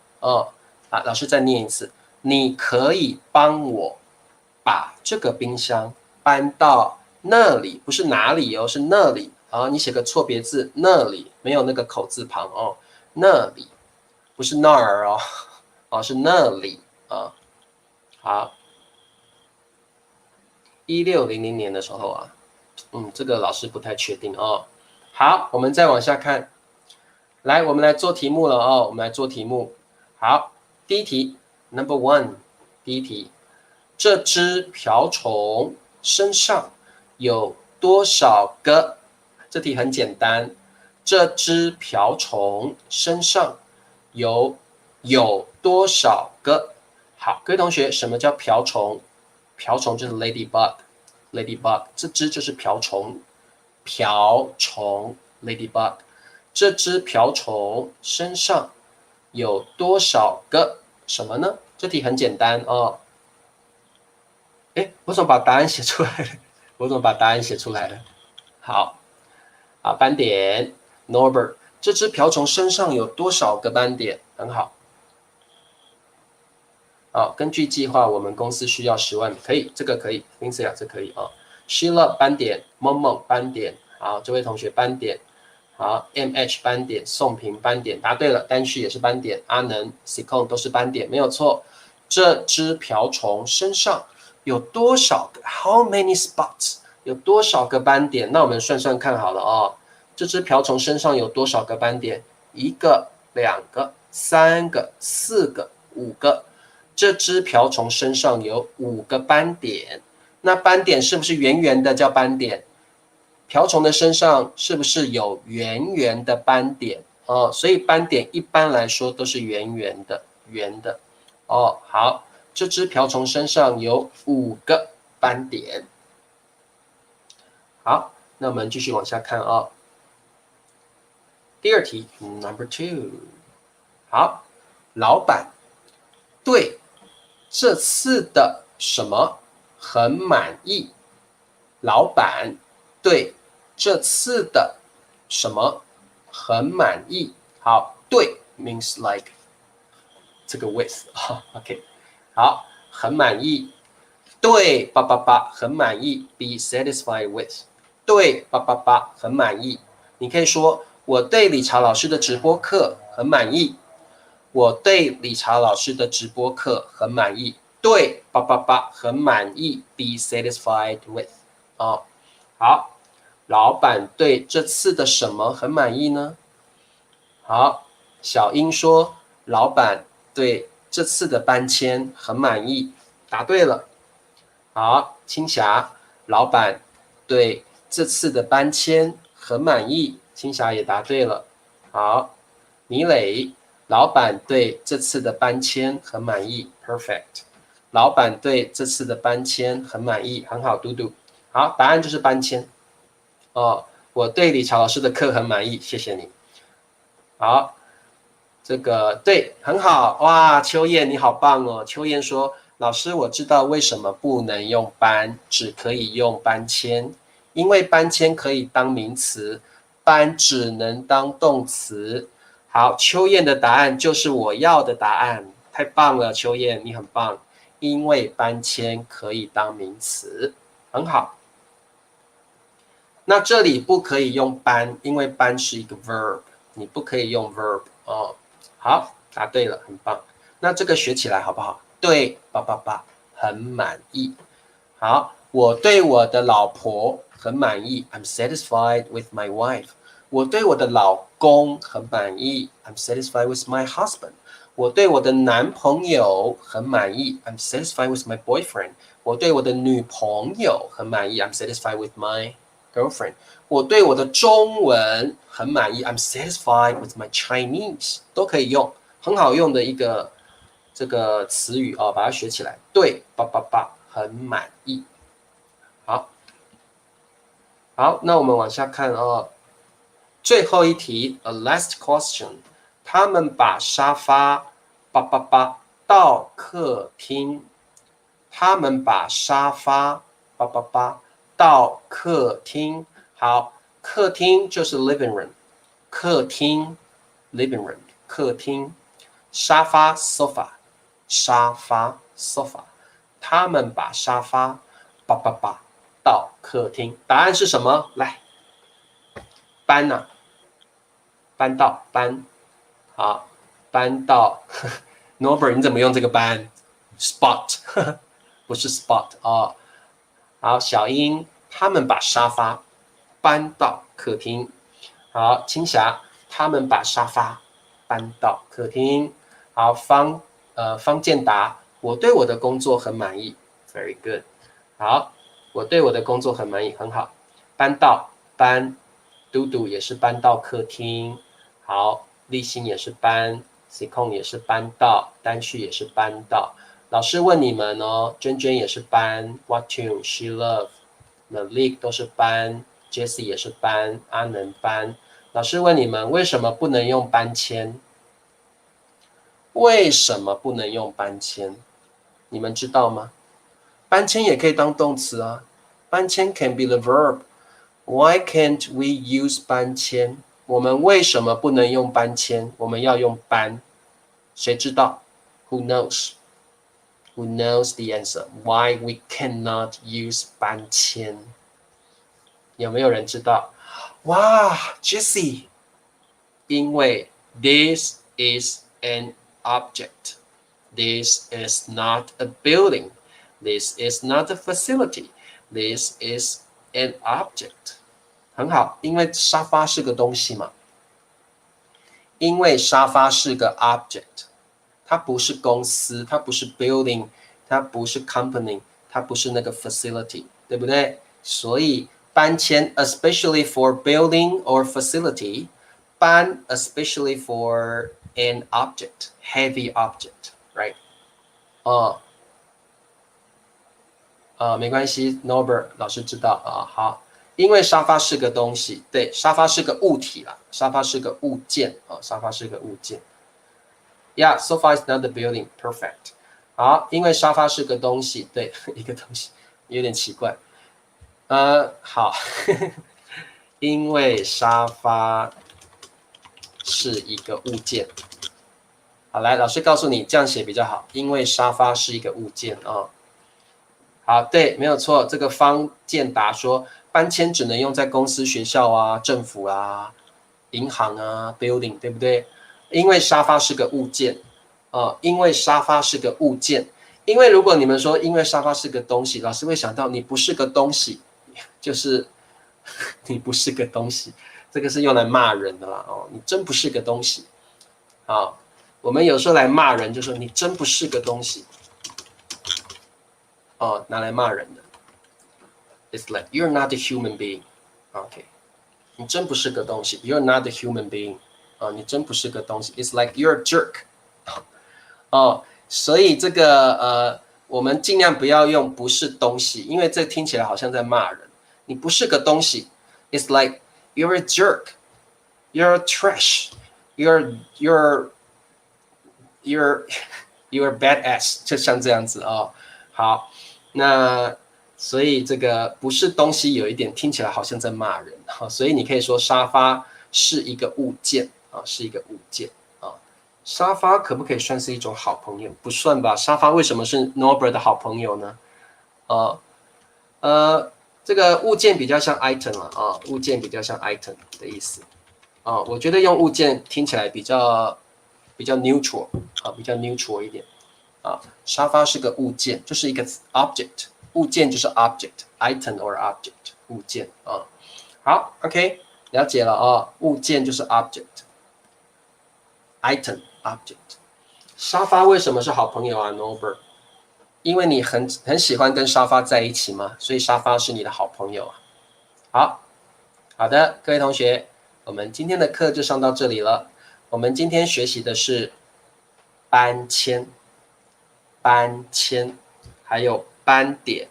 老师再念一次，你可以帮我把这个冰箱搬到那里，不是哪里哦，是那里。你写个错别字，那里没有那个口字旁哦，那里不是那儿哦，是那里啊。好，1600年的时候啊，这个老师不太确定哦。好，我们再往下看，来，我们来做题目了哦，我们来做题目。好，第一题 ，Number 1， 第一题，这只瓢虫身上有多少个？这题很简单，这只瓢虫身上有多少个？好，各位同学，什么叫瓢虫？瓢虫就是 ladybug， 这只就是瓢虫，ladybug， 这只瓢虫身上有多少个什么呢？这题很简单哦。我怎么把答案写出来了？好，斑点 Norbert， 这只瓢虫身上有多少个斑点？很好。根据计划，我们公司需要10万，可以，这个可以 ，Cynthia 这可以啊。Sheila 斑点，梦梦斑点，好，这位同学斑点，好 ，MH 斑点，宋平斑点，答对了，丹旭也是斑点，阿能 Sikon 都是斑点，没有错。这只瓢虫身上有多少个 ？How many spots？ 有多少个斑点？那我们算算看好了哦。这只瓢虫身上有多少个斑点？1个、2个、3个、4个、5个。这只瓢虫身上有5个斑点。那斑点是不是圆圆的叫斑点？瓢虫的身上是不是有圆圆的斑点？哦，所以斑点一般来说都是圆圆的，圆的。哦，好，这只瓢虫身上有5个斑点。好，那我们继续往下看啊。第二题 ，Number 2。好，老板对这次的什么很满意？老板对这次的什么很满意？好，对 means like 这个 with ，OK， 好，很满意，对，叭叭叭，很满意 ，be satisfied with， 对，叭叭叭，很满意。你可以说我对理查老师的直播课很满意，我对理查老师的直播课很满意，对，叭叭叭，很满意 ，be satisfied with， 哦，好，老板对这次的什么很满意呢？好，小英说，老板对这次的搬迁很满意，答对了。好，青霞，老板对这次的搬迁很满意，青霞也答对了。好，米磊，老板对这次的搬迁很满意 ，perfect。老板对这次的搬迁很满意，很好，嘟嘟。好，答案就是搬迁。哦，我对李朝老师的课很满意，谢谢你。好，这个对，很好哇，秋燕你好棒哦。秋燕说，老师我知道为什么不能用搬，只可以用搬迁，因为搬迁可以当名词，搬只能当动词。好，秋燕的答案就是我要的答案，太棒了，秋燕你很棒，因为搬迁可以当名词，很好。那这里不可以用搬，因为搬是一个 verb， 你不可以用 verb 哦。好，答对了，很棒。那这个学起来好不好？对，叭叭叭，很满意。好，我对我的老婆很满意 ，I'm satisfied with my wife。我对我的老公很满意 ，I'm satisfied with my husband。我对我的男朋友很满意 ，I'm satisfied with my boyfriend。我对我的女朋友很满意 ，I'm satisfied with my girlfriend。我对我的中文很满意 ，I'm satisfied with my Chinese， 都可以用，很好用的一个这个词语哦，把它学起来。对，叭叭叭，很满意。好，好，那我们往下看哦。最后一题 ，a last question。他们把沙发叭叭叭到客厅。他们把沙发叭叭叭到客厅。好，客厅就是 living room， 客厅 living room， 客厅。沙发 sofa， 沙发 sofa。他们把沙发叭叭叭到客厅。答案是什么？来，搬啊，搬到搬。好，搬到Norbert 你怎么用这个搬 ？spot 不是 spot 哦。好，小英他们把沙发搬到客厅。好，青霞他们把沙发搬到客厅。好，方建达，我对我的工作很满意 ，very good。好，我对我的工作很满意，很好。搬到搬，嘟嘟也是搬到客厅。好，立新也是搬 ，C 控也是搬到，单旭也是搬到。老师问你们哦，娟娟也是搬 ，What tune she love，Malik 都是搬 ，Jessie 也是搬，阿能搬。老师问你们，为什么不能用搬迁？为什么不能用搬迁？你们知道吗？搬迁也可以当动词啊，搬迁 can be the verb。Why can't we use 搬迁？我们为什么不能用搬迁？我们要用搬。谁知道 ？Who knows? Who knows the answer? Why we cannot use 搬迁？有没有人知道？哇 ，Jessie， 因为 this is an object. This is not a building. This is not a facility. This is an object. 很好，因为沙发是个东西嘛。因为沙发是个 object，它不是公司，它不是 building， 它不是 company， 它不是那个 facility， 对不对？所以搬迁 especially for building or facility， 搬 especially for an object, heavy object, right？ 没关系 ，Norbert 老师知道啊。好，因为沙发是个东西，对，沙发是个物体啦，沙发是个物件啊，沙发是个物件。Yeah, sofa is not the building. Perfect. 好，因为沙发是个东西，对，一个东西，有点奇怪。好，因为沙发是一个物件。好，来，老师告诉你，这样写比较好。因为沙发是一个物件啊。好，对，没有错。这个方建达说，搬迁只能用在公司、学校啊、政府啊、银行啊、building， 对不对？因为沙发是个物件。因为沙发是个物件，因为如果你们说因为沙发是个东西，老师会想到你不是个东西，就是你不是个东西，这个是用来骂人的啦。你真不是个东西。我们有时候来骂人就说你真不是个东西。拿来骂人的。It's like you're not a human being. OK， 你真不是个东西。You're not a human being. 你真不是个东西。It's like you're a jerk. 所以这个我们尽量不要用不是东西，因为这听起来好像在骂人。你不是个东西 ，It's like you're a jerk, you're a trash, you're a badass， 就像这样子哦。好，那所以这个不是东西有一点听起来好像在骂人，所以你可以说沙发是一个物件啊，是一个物件。沙发可不可以算是一种好朋友？不算吧。沙发为什么是 Norbert 的好朋友呢？这个物件比较像 item 啊，物件比较像 item 的意思我觉得用物件听起来比较 neutral 比较 neutral 一点沙发是个物件，就是一个 object， 物件就是 object，item or object 物件好 ，OK， 了解了物件就是 object。item object， 沙发为什么是好朋友啊 Norbert？ 因为你很喜欢跟沙发在一起嘛，所以沙发是你的好朋友好的，各位同学，我们今天的课就上到这里了。我们今天学习的是搬迁，还有斑点。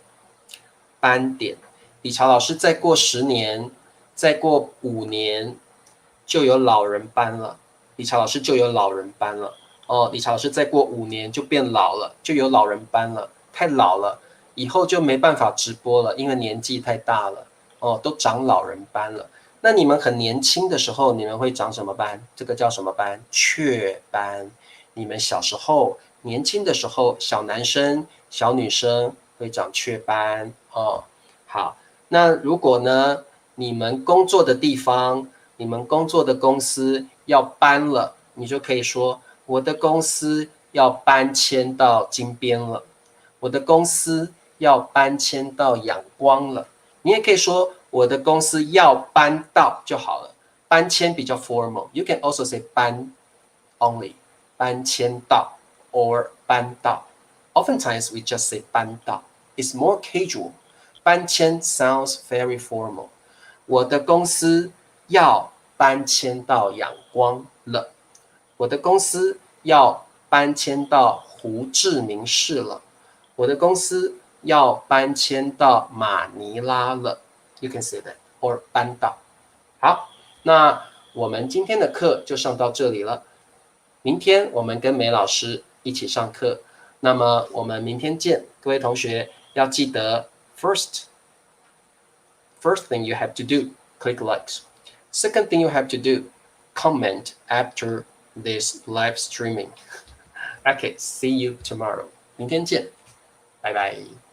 李朝老师再过10年，再过5年，就有老人班了。李朝老师就有老人班了李朝老师再过5年就变老了，就有老人班了。太老了，以后就没办法直播了，因为年纪太大了都长老人班了。那你们很年轻的时候，你们会长什么班？这个叫什么班？雀班。你们小时候年轻的时候，小男生、小女生会长雀班好，那如果呢，你们工作的地方，你们工作的公司要搬了，你就可以说我的公司要搬迁到金边了，我的公司要搬迁到仰光了。你也可以说我的公司要搬到就好了，搬迁比较 formal。You can also say 搬 only， 搬迁到 or 搬到。Oftentimes we just say 搬到 ，it's more casual。搬迁 sounds very formal。我的公司要搬迁到仰光了，我的公司要搬迁到胡志明市了，我的公司要搬迁到马尼拉了。You can say that or 搬到。好，那我们今天的课就上到这里了。明天我们跟梅老师一起上课，那么我们明天见。各位同学要记得 first thing you have to do, click likes. Second thing you have to do, comment after this live streaming. Okay, see you tomorrow. 明天见，拜拜。